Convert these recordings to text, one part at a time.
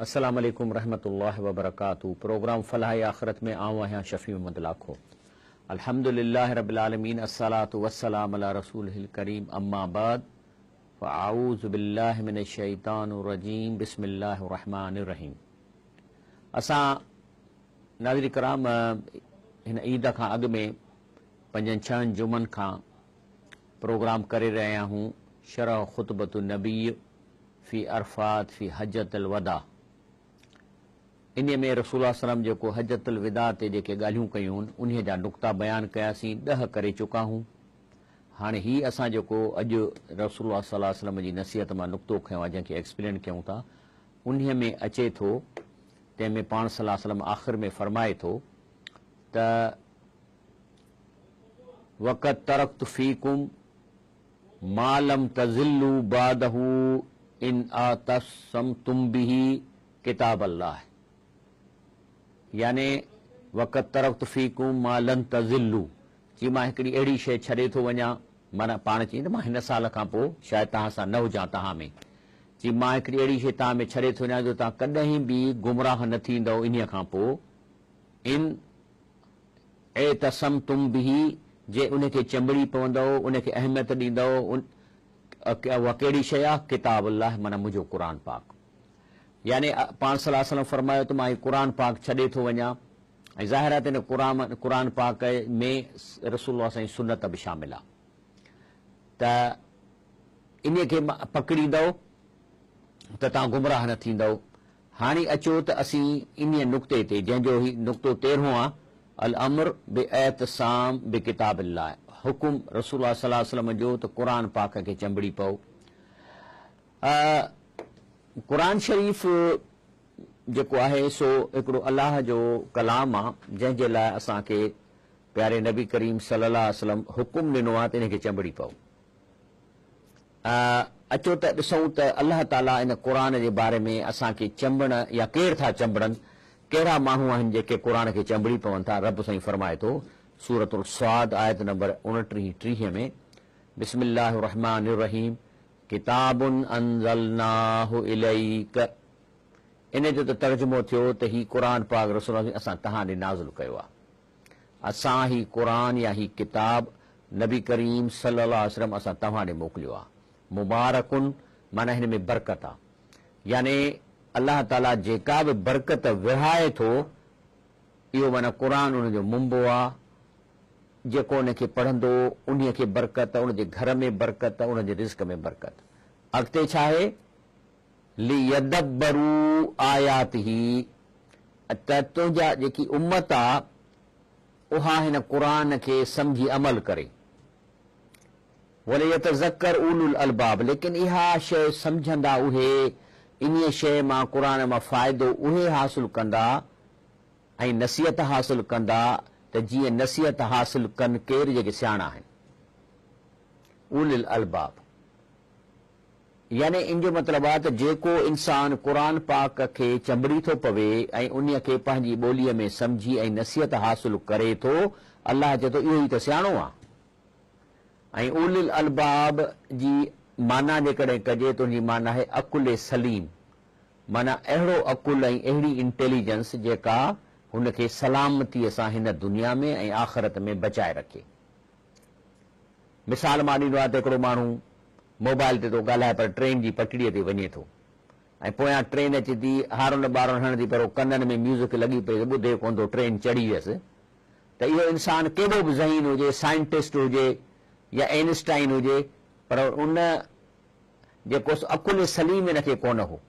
अस्सलाम वालेकुम रहमतुल्लाहि व बरकातहू। प्रोग्राम फलाह आखिरत में आऊँ हैं शफी मोहम्मद लाखो। अल्हम्दुलिल्लाह रब्बिल आलमीन, अस्सलातु वस्सलाम अला रसूलिल करीम, अम्मा बाद, फ़अऊज़ु बिल्लाहि मिनश शैतानिर रजीम, बिस्मिल्लाहिर रहमानिर रहीम। असां नाज़रीन कराम हिन ईद खां अॻु में 5-6 जुमन खां प्रोग्राम करे रहिया हूँ शरह ख़ुतबतुन नबी फ़ी अरफ़ात फ़ी हज्जतुल वदा। इन में रसूलुल्लाह सल्लल्लाहु अलैहि वसल्लम जेको हज्जतुल विदा ते जेके ॻाल्हियूं कयूं आहिनि उन्हीअ जा नुक़्ता बयानु कयासीं, 10 करे चुका हूं। हाणे ही असां जेको अॼु रसूलुल्लाह सल्लल्लाहु अलैहि वसल्लम जी नसीहत मां नुक़्तो खयों आहे, जंहिंखे एक्सप्लेन कयूं था, उन्हीअ में अचे थो, तंहिंमें पाण सल्लल्लाहु अलैहि वसल्लम आख़िर में फरमाए थो त वक़त तरक़्तु फ़ीकुम मा लम तज़िल्लू बादहू इन आतसमतुम बिही किताब अल्लाह। याने वक़त तरक़्तु फ़ीकुम मा लन तज़िल्लू, जी मां हिकिड़ी अहिड़ी शइ छॾे थो वञा, माना पाण चई त मां हिन साल खां पोइ शायदि तव्हां सां न हुजां, तव्हां में जी मां हिकिड़ी अहिड़ी शइ तव्हां में छॾे थो वञा जो तव्हां कॾहिं बि गुमराह न थींदव इन्हीअ खां पोइ। इन एतसमतुम बिही, जे उनखे चंबड़ी पवंदव, उनखे अहमियत ॾींदव, उहा कहिड़ी शइ आहे? किताब अल्लाह, माना मुंहिंजो क़ुरान पाक। यानी पाण सल्लल्लाहु अलैहि वसल्लम फरमायो त मां हीउ क़ुरान पाक छॾे थो वञा, ऐं ज़ाहिर आहे त हिन क़ुरान पाक में रसूलुल्लाह जी सुन्नत बि शामिल आहे। त इन खे पकड़ींदव त तव्हां गुमराह न थींदव। हाणे अचो त असीं इन नुक़्ते ते, जंहिंजो ही नुक़्तो 13हों आहे, अल अम्र बिएतिसाम बिकिताबिल्लाह, हुकुम रसूलुल्लाह सल्लल्लाहु अलैहि वसल्लम जो त क़ुरान पाक खे चंबड़ी पओ। क़ुरान शरीफ़ जेको आहे सो हिकिड़ो अलाह जो कलाम आहे, जंहिंजे लाइ असांखे प्यारे नबी करीम सल्लल्लाहु अलैहि वसल्लम हुकुम ॾिनो आहे त इनखे चंबड़ी पओ। अचो त ॾिसूं त अलाह ताला इन क़ुरान जे बारे में असांखे चंबण या केरु था चंबड़नि, कहिड़ा माण्हू आहिनि जेके क़ुरान खे चंबड़ी पवनि था। रब साईं फरमाए थो सूरतुल स्वाद आयत नंबर 29-30 में, बिस्मिल्लाहिर रहमानिर रहीम, किताबुन अंज़लनाहु इलैक। इन जो त तर्जुमो थियो त ही क़ुरान पाक रसूल असां तव्हां ॾे नाज़िल कयो आहे। असां ही क़ुरान या ही किताब नबी करीम सल्लल्लाहु अलैहि वसल्लम असां तव्हां ॾे मोकिलियो आहे। मुबारकुन, माना हिन में बरकत आहे। यानी अलाह ताला जेका बि बरकत विरहाए थो, इहो माना क़ुरान उनजो मुंबो आहे। जेको उनखे पढ़ंदो उन्हीअ खे बरकत, उनजे घर में बरकत, उनजे रिज़्क़ में बरकत। अॻिते छा आहे? लियदब्बरू आयातिही, त तुंहिंजा जेकी उम्मत आहे उहा हिन क़ुरान खे सम्झी अमल करे। वलियतज़क्कर उलुल अलबाब, लेकिन इहा शइ सम्झंदा उहे, इन शइ मां क़ुरान मां फ़ाइदो उहे हासिल कंदा ऐं नसीहत हासिल कंदा, त जीअं नसीहत हासिल कनि केरु? जेके सियाणा आहिनि, उलुल अलबाब। यानी इन जो मतिलबु आहे त जेको इंसान क़ुरान पाक खे चंबड़ी थो पवे ऐं उन खे पंहिंजी ॿोलीअ में सम्झी ऐं नसीहत हासिल करे थो, अलाह चए थो इहो ई त सियाणो आहे। ऐं उलुल अलबाब जी माना जेकॾहिं कजे त उनजी माना आहे अकुल सलीम, माना अहिड़ो अकुल ऐं अहिड़ी इंटेलिजेंस जेका हुनखे सलामतीअ सां हिन दुनिया में ऐं आख़िरत में बचाए रखे। मिसाल मां ॾींदो आहे त हिकिड़ो माण्हू मोबाइल ते थो ॻाल्हाए, पर ट्रेन जी पटड़ीअ ते वञे थो, ऐं पोयां ट्रेन अचे थी, हारन ॿारन हणंदी, पर कननि में म्यूज़िक लॻी पई, ॿुधे कोन थो, ट्रेन चढ़ी वियसि। त इहो इंसान केॾो बि ज़हीन हुजे, साइंटिस्ट हुजे या आइंस्टाइन हुजे, पर उन जेको अकुल सलीम हिनखे कोन हो,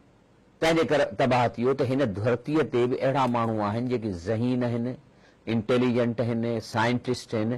तंहिंजे करे तबाह थी वियो। त हिन धरतीअ ते बि अहिड़ा माण्हू आहिनि जेके ज़हीन आहिनि, इंटेलिजेंट आहिनि, साइंटिस्ट आहिनि,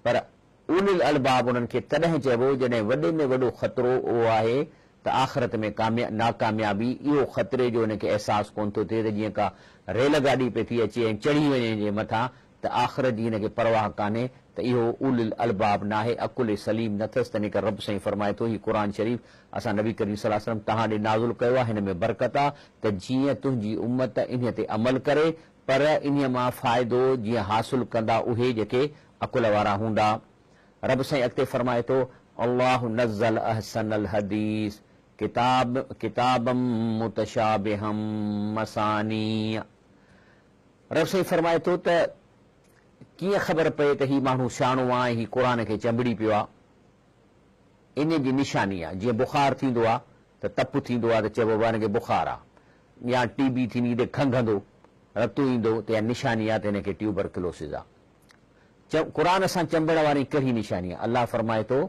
पर उलुल अलबाब उन्हनि खे तॾहिं चइबो जॾहिं वॾे में वॾो ख़तरो उहो आहे त आख़िरत में नाकामयाबी, इहो ख़तरे जो हिनखे अहसासु कोन थो थिए, त जीअं का रेल गाॾी पई थी अचे ऐं चढ़ी वञे जे मथां, त आख़िरत जी हिनखे परवाह कान्हे, त इहो उलुल अलबाब न आहे, अकुल सलीम न अथसि। तंहिं करे रब साईं फरमाए थो, हीउ क़ुरान शरीफ़ असां नबी करीम सल्लल्लाहु अलैहि वसल्लम तव्हां ॾे नाज़िल कयो आहे, हिन में बरकत आहे, त जीअं तुंहिंजी उम्मत इन ते अमल करे, पर इन मां फ़ाइदो जीअं हासिल कंदा उहे जेके अकुल वारा हूंदा। रब साईं अॻिते फरमाए थो, अल्लाहु नज़्ज़ल अहसनल हदीस, किताबम मुतशाबिहम मसानी। रब साईं फरमाए थो त कीअं ख़बर पए त ही माण्हू सियाणो आहे, ही क़ुर खे चंबिड़ी पियो आहे। इन जी निशानी आहे। जीअं बुखार थींदो आहे त तपु थींदो आहे त चइबो आहे हिनखे बुखार आहे, या टीबी थींदी त खंघंदो, रतु ईंदो त इहा निशानी आहे त हिनखे ट्यूबरक्लोसिस आहे। क़ुर सां चंबण वारी कहिड़ी निशानी आहे? अलाह फरमाए थो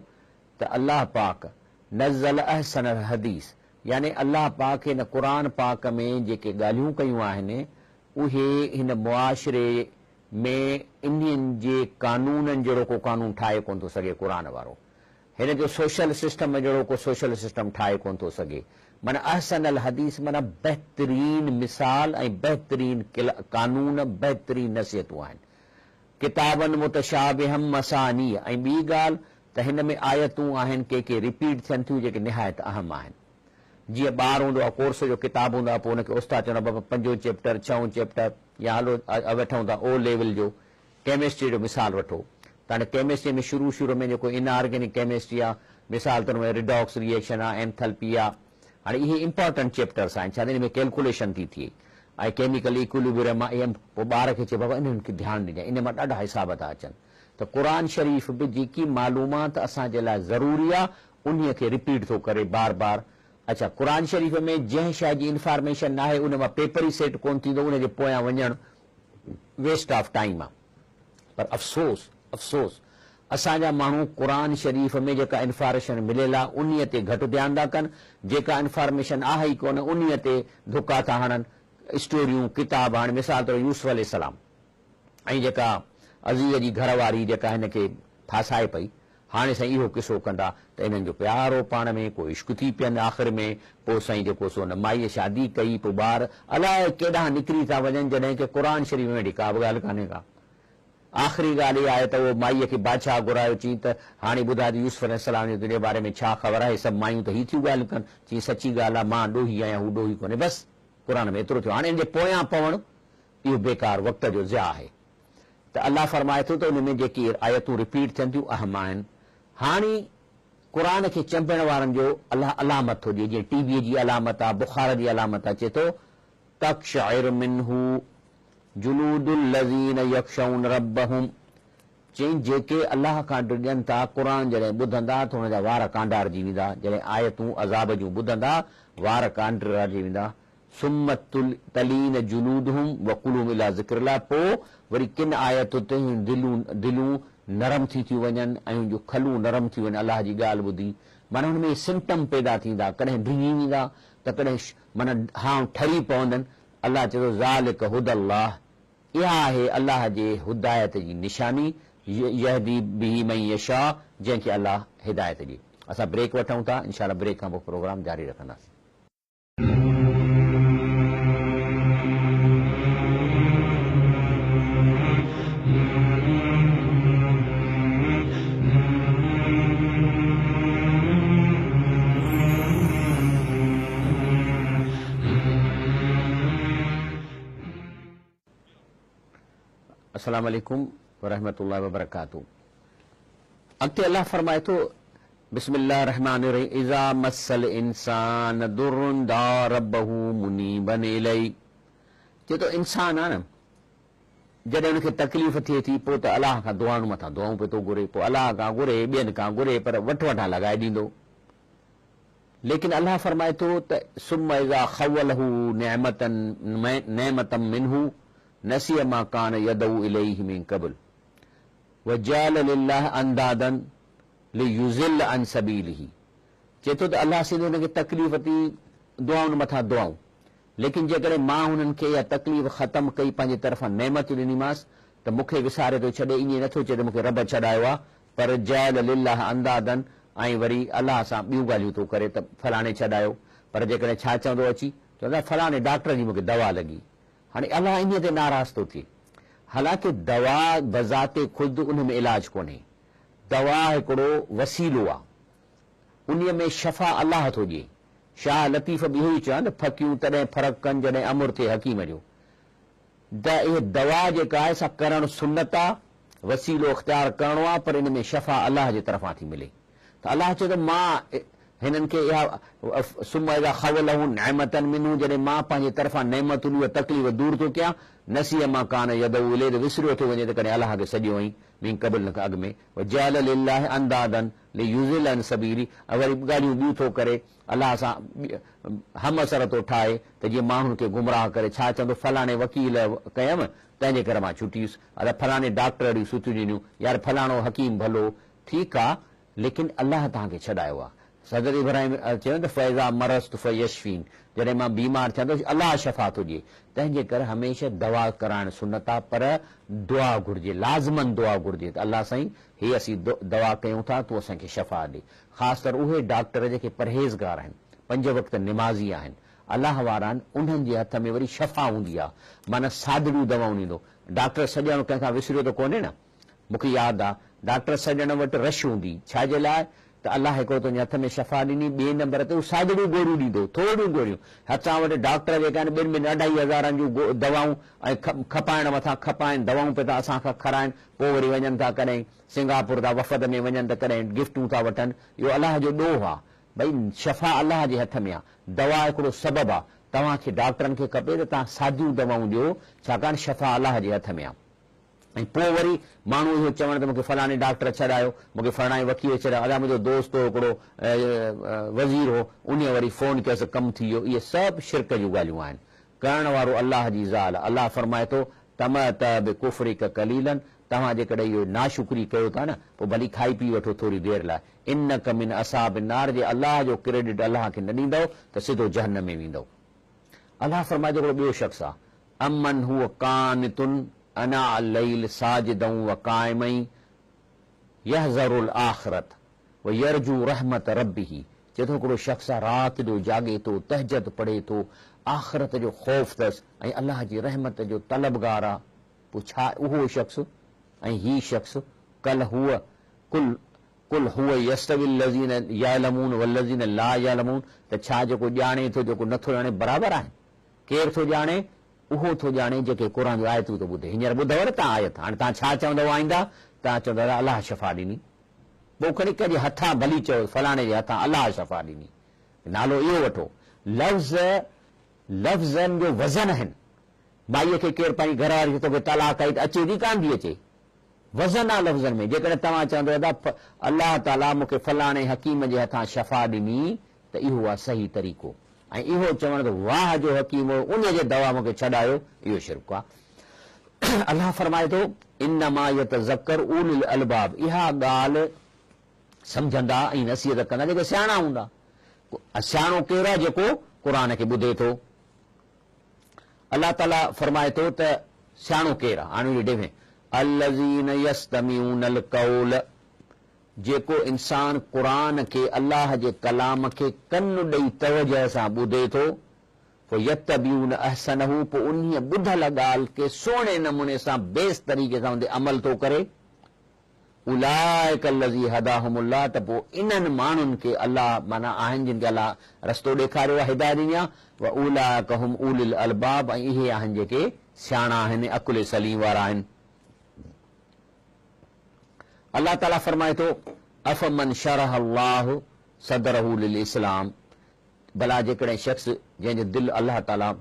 त अलाह पाक नज़ल अहसन हदीस, यानी अलाह पाक हिन क़ुर पाक में जेके ॻाल्हियूं कयूं आहिनि उहे हिन मुआशिरे में इंडियन जे कानूननि जहिड़ो को कानून ठाहे कोन थो सघे क़ुर वारो। हिन जो सोशल सिस्टम जहिड़ो को सोशल सिस्टम ठाहे कोन थो सघे। माना अहसन अल हदीस माना बहितरीन मिसाल ऐं बहितरीन कानून, बहितरीन नसीहतूं आहिनि। किताबनि मुतशाबिहम मसानी, ऐं ॿी ॻाल्हि त हिन में आयतूं आहिनि के रिपीट थियनि थियूं जेके निहायत अहम आहिनि। जीअं ॿार हूंदो आहे, कोर्स जो किताबु हूंदो आहे, पोइ हुनखे उस्ताद चवंदो आहे बाबा 5 चैप्टर 6 चैप्टर, या हलो वठूं था ओ लेवल जो केमिस्ट्री जो मिसाल वठो त हाणे केमिस्ट्री में शुरू में जेको इनऑर्गेनिक केमिस्ट्री आहे, मिसाल तौर में रिडॉक्स रिएक्शन आहे, एंथैल्पी आहे, हाणे इहे इंपॉर्टेंट चैप्टर्स आहिनि। छा हिन में कैलकुलेशन थी थिए ऐं केमिकल इक्विलिब्रियम आहे, पोइ ॿार खे चए बाबा इन्हनि खे ध्यानु ॾिजांइ, इन मां ॾाढा हिसाब था अचनि। त क़ुर शरीफ़ बि जेकी मालूमात असांजे लाइ ज़रूरी आहे उन खे रिपीट थो करे बार बार। अच्छा, क़ुर शरीफ़ में जंहिं शइ जी इंफॉर्मेशन न आहे उन मां पेपर ई सेट कोन थींदो, उनजे पोयां वञणु वेस्ट ऑफ टाइम आहे। पर अफ़सोस असांजा माण्हू क़ुर शरीफ़ में जेका इंफॉर्मेशन मिलियल आहे उन ते घटि ध्यानु था कनि, जेका इंफॉर्मेशन आहे ई कोन उन ते धुका था हणनि। स्टोरियूं किताब, हाणे मिसाल तौर यूसुफ अलैहिस्सलाम ऐं जेका अज़ीज़ जी घरवारी जेका हिनखे फासाए पई, हाणे साईं इहो किसो कंदा त इन्हनि जो प्यार हो पाण में, को इश्क थी पियनि आख़िर में, पोइ साईं जेको सो हुन माईअ शादी कई, पोइ ॿार अलाए केॾांहुं निकिरी था वञनि, जॾहिं की क़ुर शरीफ़ में हेॾी का बि ॻाल्हि कान्हे का। आख़िरी ॻाल्हि इहा आहे त उहो माईअ खे बादशाह घुरायो, चई त हाणे ॿुधाए यूसुफ अलैहिस्सलाम जे तुंहिंजे बारे में छा ख़बर आहे? सभु मायूं त ही थियूं ॻाल्हि कनि, चई सची ॻाल्हि आहे, मां ॾोही आहियां, हू ॾोही कोन्हे। बसि क़ुर में एतिरो थियो। हाणे हिन जे पोयां पवणु इहो बेकार वक़्त जो ज़िया आहे। त अलाह फरमाए थो त उन में जेकी आयतूं रिपीट थियनि थियूं अहम आहिनि। हाणे क़ुर खे चंबण वारनि जो अलाह अलामत थो ॾिए, जीअं टीबीअ जी अलामत आहे, बुखार जी अलामत आहे। चए थो तक़शइर मिन्हु जुलूदुल लज़ीन यख़शऊन रब्बहुम, चई जेके अलाह खां ड्रिजनि था क़ुर जॾहिं ॿुधंदा त हुनजा वार कांडारजी वेंदा। जॾहिं आयतूं अज़ाब जूं ॿुधंदा वार कांडारजी वेंदा। सुम्म तलीन जुलूदहुम वकुलूहुम इला ज़िक्रिल्लाह, पोइ वरी किन आयतुनि ते दिलूं नरम थी थियूं वञनि ऐं जो खलूं नरम थी वञनि अलाह जी ॻाल्हि ॿुधी। माना हुन में सिम्पटम पैदा थींदा, कॾहिं ढिघी वेंदा त कॾहिं माना हां ठरी पवंदनि। अलाह चए थो ज़ालिक हुदल्लाह, इहा आहे अलाह जे हिदायत जी निशानी, यहदी बिही मन यशा, जंहिंखे अलाह हिदायत ॾिए। असां ब्रेक वठूं था, इंशाअल्लाह ब्रेक खां पोइ प्रोग्राम जारी रखंदासीं। अस्सलाम वालेकुम वरहमतुल्लाहि वबरकातुहू। अॻिते अलाह फरमाए थो बिस्मिल्लाह रहमान रहीम, इज़ा मस्सल इंसान दुर्रुन दा रब्बहू मुनीबन इलैहि, चए थो इंसान आहे न जॾहिं हुनखे तकलीफ़ थिए थी पोइ त अलाह खां दुआऊं मथां दुआऊं पियो थो घुरे, पोइ अलाह खां घुरे, ॿियनि खां घुरे, पर वठ वठा लॻाए ॾींदो। लेकिन अलाह फरमाए थो त सुम्म इज़ा खव्वलहू नेमतम मिन्हू नसिय मा कान यदऊ इलैहि मिन क़ब्ल वजअल लिल्लाह अंदादन लियुज़िल अन सबीलिही। चए थो त अलाह सिधो हुनखे तकलीफ़ थी, दुआउनि मथां दुआऊं, लेकिन जेकॾहिं मां हुननि खे इहा तकलीफ़ ख़तमु कई, पंहिंजे तरफ़ां नेमत ॾिनीमांसि, त मूंखे विसारे थो छॾे। ईअं नथो चए त मूंखे रब छॾायो आहे, पर जअल लिल्लाह अंदादन, ऐं वरी अलाह सां ॿियूं ॻाल्हियूं थो करे त फलाणे छॾायो। पर जेकॾहिं छा चवंदो अची, चवंदा फलाणे डॉक्टर जी मूंखे दवा लॻी। हाणे अलाह इन ते नाराज़ थो थिए। हालांकि दवा बज़ाते ख़ुदि उन में इलाज कोन्हे, दवा हिकिड़ो वसीलो आहे, उन में शफ़ा अलाह थो ॾिए। शाह लतीफ़ बि इहो ई चवां न, फकियूं तॾहिं फ़र्क़ु कनि जॾहिं अमुर थिए हकीम जो। त इहा दवा जेका आहे सा करणु सुन्नत आहे, वसीलो इख़्तियार करणो आहे, पर इन में शफ़ा अलाह जे तरफ़ां थी मिले। त अलाह चए थो मां हिननि खे इहा सुम्ह खवलहू नेमतन मिनू, जॾहिं मां पंहिंजे तरफ़ां नेमतुनि उहा तकलीफ़ दूर थो कयां, नसीअ मां कान यदऊ इले विसरियो थो वञे त कॾहिं अलाह खे सॼो ई मीं क़बिल अॻु में जल लिल्लाह अंदादन लियुज़िलन सबीली, वरी ॻाल्हियूं ॿियूं थो करे अलाह सां हम असर थो ठाहे त जीअं माण्हुनि खे गुमराह करे, छा चवंदो फलाणे वकील कयमि तंहिंजे करे मां छुटियुसि, अरे फलाणे डॉक्टर अहिड़ियूं सुठियूं ॾिनियूं, यार फलाणो हकीम भलो, ठीकु आहे, लेकिन अलाह तव्हांखे छॾायो आहे। सदर इब्राहिम चयो त फैज़ा मरस्त फयशफीन, जॾहिं मां बीमार थियां त अलाह शफ़ा थो ॾिए, तंहिंजे करे हमेशह दवा कराइण सुनत आहे, पर दुआ घुरिजे, लाज़मन दुआ घुरिजे त अलाह साईं हे असीं दवा कयूं था तूं असांखे शफ़ा ॾे। ख़ासि कर उहे डॉक्टर जेके परहेज़गार आहिनि, 5 वक़्त निमाज़ी आहिनि, अलाह वारा आहिनि, उन्हनि जे हथ में वरी शफ़ा हूंदी आहे, माना सादड़ियूं दवाऊं ॾींदो। डॉक्टर सॼण कंहिंखां विसरियो त कोन्हे न, मूंखे यादि आहे डॉक्टर सॼण वटि रश हूंदी, छाजे लाइ त अलाह हिकिड़ो तुंहिंजे हथ में शफ़ा ॾिनी, ॿिए नंबर ते सादड़ियूं गोरियूं ॾींदो, थोरियूं गोरियूं। असां वटि डॉक्टर जेके आहिनि 2-2.5 जूं दवाऊं ऐं खपाइण मथां खपाइनि दवाऊं पिया था असांखां खाराइनि, पोइ वरी वञनि था कॾहिं सिंगापुर था वफ़द में वञनि त कॾहिं गिफ्टूं था वठनि, इहो अलाह जो ॾोह आहे। भई शफ़ा अलाह जे हथ में आहे, दवा हिकिड़ो सबबु आहे, तव्हांखे डॉक्टरनि खे खपे त तव्हां सादियूं दवाऊं ॾियो, छाकाणि शफ़ा अलाह जे हथ में आहे। ऐं पोइ वरी माण्हू इहो चवण त मूंखे फलाणे डॉक्टर छॾायो, मूंखे फलाणे वकील छॾायो, अलाए मुंहिंजो दोस्त हो हिकिड़ो वज़ीर हो, उन वरी फ़ोन कयसि कमु थी वियो, इहे सभु शिरक जूं ॻाल्हियूं आहिनि। करण वारो अलाह जी ज़ाल, अलाह फरमाए थो तम त बि कुफरिक कलीलन, तव्हां जेकॾहिं इहो नाशुक्री कयो था न, पोइ भली खाई पी वठो थोरी देरि लाइ, इन कमिन असाब नार, जे अलाह जो क्रेडिट अलाह खे न ॾींदव त सिधो जहन्नम में वेंदव। अलाह फरमाए थो हिकिड़ो ॿियो शख़्स आहे, अमन हुअ कानितुन अना अल-लैल साजिदन व क़ाइमन यहज़रुल आख़िरत व यरजू रहमत रब्बिही, चए थो हिकिड़ो शख़्स आहे राति जो जाॻे थो, तहजद पढ़े थो, आख़िरत जो ख़ौफ़ अथसि ऐं अलाह जी रहमत जो तलबगार आहे। पोइ छा उहो शख़्स ऐं ही शख़्स कल हुअ कुल हुअ यस्तविल लज़ीन यअलमून वल्लज़ीन ला यअलमून, त छा जेको ॼाणे थो जेको नथो ॼाणे बराबरि आहे? केरु थो ॼाणे? उहो थो ॼाणे जेके क़ुर जूं आयतूं थो ॿुधे। हींअर ॿुधव न तव्हां आयत, हाणे तव्हां छा चवंदव आईंदा? तव्हां चवंदव अलाह शफ़ा ॾिनी, पोइ खणी कंहिंजे हथां भली चयो फलाणे जे हथां अलाह शफ़ा ॾिनी, नालो इहो वठो। लफ़्ज़नि जो वज़न आहिनि, माईअ खे केरु पंहिंजी घरवारी खे तोखे तलाक आई त अचे थी कान थी अचे, वज़न आहे लफ़्ज़नि में। जेकॾहिं तव्हां चवंदव अलाह ताला मूंखे फलाणे हकीम जे हथां शफ़ा ॾिनी त इहो आहे सही तरीक़ो, ऐं इहो चवण त वाह जो हकीम हो उन जे दवा मूंखे छॾायो, इहो शिरक आहे। अलाह फरमाए थो इन्नमा यतज़क्कर उलुल अलबाब, इहा ॻाल्हि सम्झंदा ऐं नसीहत कंदा जेके सियाणा हूंदा। सियाणो केरु आहे? जेको क़ुर खे ॿुधे थो। अलाह ताला फरमाए थो त सियाणो केरु आहे? हाणे ॾिठे अल्लज़ीन यस्तमिऊनल क़ौल, जेको इंसान क़ुर खे अलाह जे कलाम खे कन ॾेई तवजह सां ॿुधे थो, पोइ यतबिऊन अहसनहू, पोइ उन ॿुधल ॻाल्हि खे सुहिणे नमूने सां बेस तरीक़े सां उन ते अमल थो करे, उलाइक अल्लज़ी हदाहुमुल्लाह, त पोइ इन्हनि माण्हुनि खे अलाह माना आहिनि जिन खे अलाह रस्तो ॾेखारियो आहे, हिदायत ॾिनी आहे, व उलाइक हुम उलिल अलबाब, ऐं इहे आहिनि जेके सियाणा आहिनि, अकुल सलीम वारा आहिनि। अलाह ताला फरमाए थो अफमन शरह अल्लाह सदरहू लिल इस्लाम, भला जेकॾहिं शख़्स जंहिंजो दिलि अलाह ताला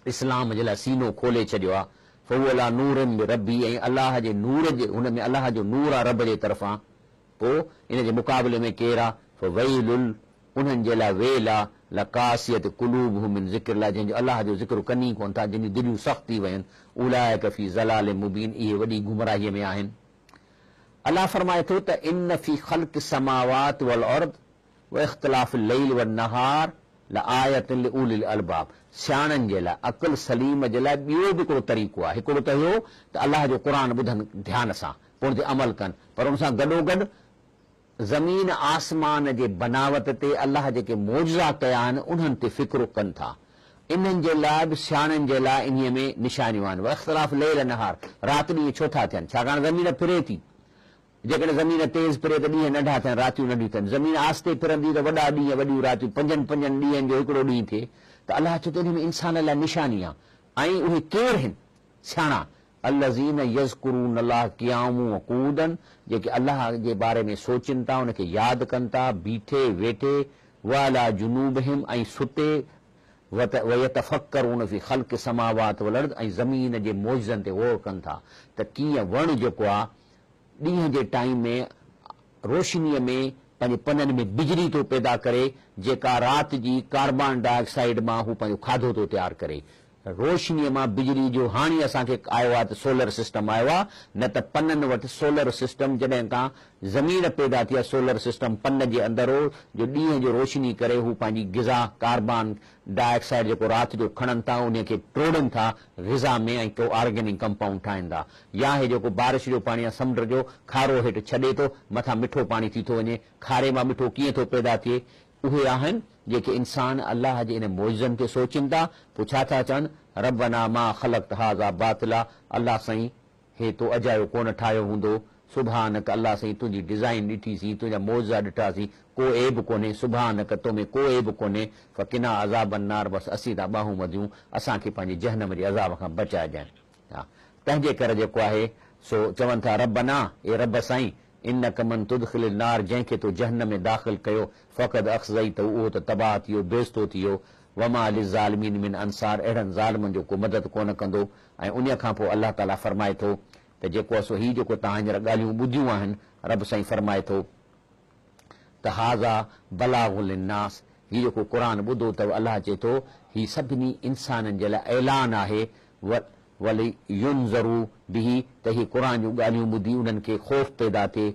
इस्लाम जे लाइ सीनो खोले छॾियो आहे, फहुअला नूरन रबी, ऐं अलाह जे नूर जे हुन में अलाह जो नूर आहे रब जे तरफ़ां, पोइ इन जे मुक़ाबले में केरु आहे? फवैलुल, उन्हनि जे लाइ वेल आहे, लकासियत कुलूबहुम मिन ज़िक्रिल्लाह, जंहिंजो अलाह जो ज़िक्र कनी कोन था, जिन जूं दिलियूं सख़्त थी वयूं, उलाइक फी ज़लाल मुबीन, इहे वॾी गुमराहीअ में आहिनि। अलाह फरमाए थो त इन फी ख़ल्क़ समावात वल अर्द व इख्तिलाफिल लैल वन नहार लआयतन लिउलिल अलबाब, सियाणनि जे लाइ अक़ल सलीम जे लाइ ॿियो बि हिकिड़ो तरीक़ो आहे। हिकिड़ो त इहो त अलाह जो क़ुर ॿुधनि ध्यान सां, पोइ उन ते अमल कनि, पर उन सां गॾोगॾु ज़मीन आसमान जे बनावट ते अलाह जेके मौजज़ा कया आहिनि उन्हनि ते फ़िक्र कनि था। इन्हनि जे लाइ बि सियाणनि जे लाइ इन्हीअ में निशानियूं आहिनि। इख़्तिलाफ़ लैल नहार, राति ॾींहुं छो था थियनि? छाकाणि ज़मीन फिरे थी, जेकॾहिं ज़मीन तेज़ फिरे त ॾींहं नंढा थियनि, रातियूं नंढियूं थियनि, ज़मीन आस्ते फिरंदी त वॾा ॾींहं वॾियूं रातियूं, 5 ॾींहंनि जो हिकिड़ो ॾींहुं थिए, त अलाह चए थो इन में इंसान लाइ निशानी आहे। ऐं उहे केरु आहिनि? सियाणा, अल्लज़ीन यज़कुरून अल्लाह क़ियामन व क़ुऊदन, जेके अल्लाह जे बारे में सोचनि था, उनखे यादि कनि था बीठे वेठे, व अला जुनूबहिम ऐं सुते, वयतफ़क्करून फ़ी ख़ल्क़ि समावात वल अर्ज़, ऐं ज़मीन जे मौजज़नि ते गौर कनि था त कीअं वणु जेको आहे ॾींहं जे टाइम में रोशनीअ में पंहिंजे पननि में बिजली थो पैदा करे, जेका राति जी कार्बन डाइऑक्साइड मां हू पंहिंजो खाधो थो तयारु करे। रोशनीअ मां बिजली जो हाणे असांखे आयो आहे त सोलर सिस्टम आयो आहे, न त पननि वटि सोलर सिस्टम जॾहिं खां ज़मीन पैदा थी आहे, सोलर सिस्टम पन जे अंदरि हो जो ॾींहं जो रोशनी करे हू पंहिंजी ग़िज़ा कार्बन डाइऑक्साइड जेको राति जो खणनि था उन खे टोड़नि था ग़िज़ा में ऐं को ऑर्गेनिक कंपाउंड ठाहिनि था। या हे जेको बारिश जो पाणी आहे समुंड जो खारो हेठि छॾे थो, मथां मिठो पाणी थी थो वञे, खारे मां मिठो कीअं थो पैदा थिए। उहे आहिनि जेके इंसान अल्लाह जे इन मौजज़नि खे सोचनि था। पोइ छा था चवनि, रब्बना मा ख़लक़्त हाज़ा बातिला, अल्लाह साईं हे तो अजायो कोन ठाहियो हूंदो, सुभानक अल्लाह साईं तुंहिंजी डिज़ाइन ॾिठीसीं, तुंहिंजा मौज़ा ॾिठासीं, को ऐब कोन्हे, सुभानक तोमें को ऐब कोन्हे, फ़किना अज़ाब अन्नार, बसि असीं था ॿाहूं मधियूं, असांखे पंहिंजे जहनम जे अज़ाब खां बचाइजांइ। हा, तंहिंजे करे जेको आहे सो चवनि था रब्बना, ए रब साईं, इन्नक मन तुदखिलिल नार, जंहिंखे तो जहन्नम में दाख़िल कयो, फ़क़द अख़ज़ैत, उहो त तबाह थियो, बेइज़्तो थियो, वमा लिज़ालिमीन मिन अंसार, अहिड़नि ज़ालिमनि जो को मदद कोन कंदो। ऐं उन खां पोइ अल्लाह ताला फरमाए थो त जेको आहे सो हीउ जेको तव्हां हींअर ॻाल्हियूं ॿुधियूं आहिनि, रब साईं फरमाए थो त हाज़ा बलागुल लिन्नास, हीउ जेको क़ुर ॿुधो अथव, अल्लाह चए थो हीउ सभिनी इंसाननि जे लाइ ऐलान आहे, वली युनज़रू बिही, त हीउ क़ुर जूं ॻाल्हियूं ॿुधी उन्हनि खे ख़ौफ़ पैदा थिए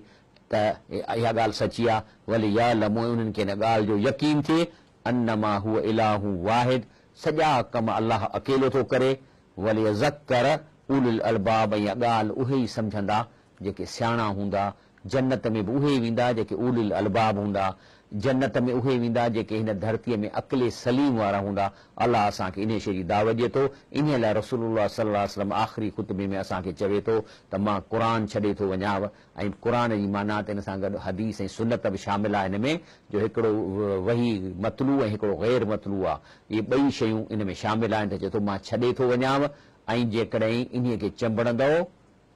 त इहा ॻाल्हि सची आहे, वली यालमू, उन्हनि खे इन ॻाल्हि जो यकीन थिए अन्नमा हुव इलाहु वाहिद, सॼा कम अल्लाह अकेलो थो करे, वली यज़क्कर उलिल अलबाब, ऐं इहा ॻाल्हि उहे ई सम्झंदा जेके सियाणा हूंदा। जन्नत में बि उहे ई वेंदा जेके उलिल अलबाब हूंदा, जन्नत में उहे वेंदा जेके हिन धरतीअ में अक़िले सलीम वारा हूंदा। अल्लाह असांखे इन शइ जी दावत ॾिए थो। इन लाइ रसूलुल्लाह सल्लल्लाहु अलैहि वसल्लम आख़िरी ख़ुतबे में असांखे चवे थो त मां क़ुर छॾे थो वञाव, ऐं क़ुर जी माना त इन सां गॾु हदीस ऐं सुन्नत बि शामिल आहे हिन में, जो हिकिड़ो वही मतलू ऐं हिकिड़ो गैर मतलू आहे, इहे ॿई शयूं इन में शामिल आहिनि। त चए थो मां छॾे थो वञाव, ऐं जेकॾहिं इन खे चंबड़ंदव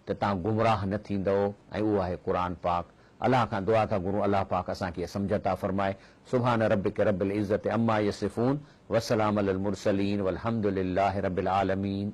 त तव्हां गुमराह न थींदव, ऐं उहो आहे क़ुर पाक। अल्लाह खां दुआ था घुरूं, अल्लाह पाक असांखे सम्झ था फरमाए। सुभान रब्बिक रब्बिल इज़्ज़ति अम्मा यसिफून, वसलाम अलल मुरसलीन, वल्हम्दुलिल्लाहि रब्बिल आलमीन।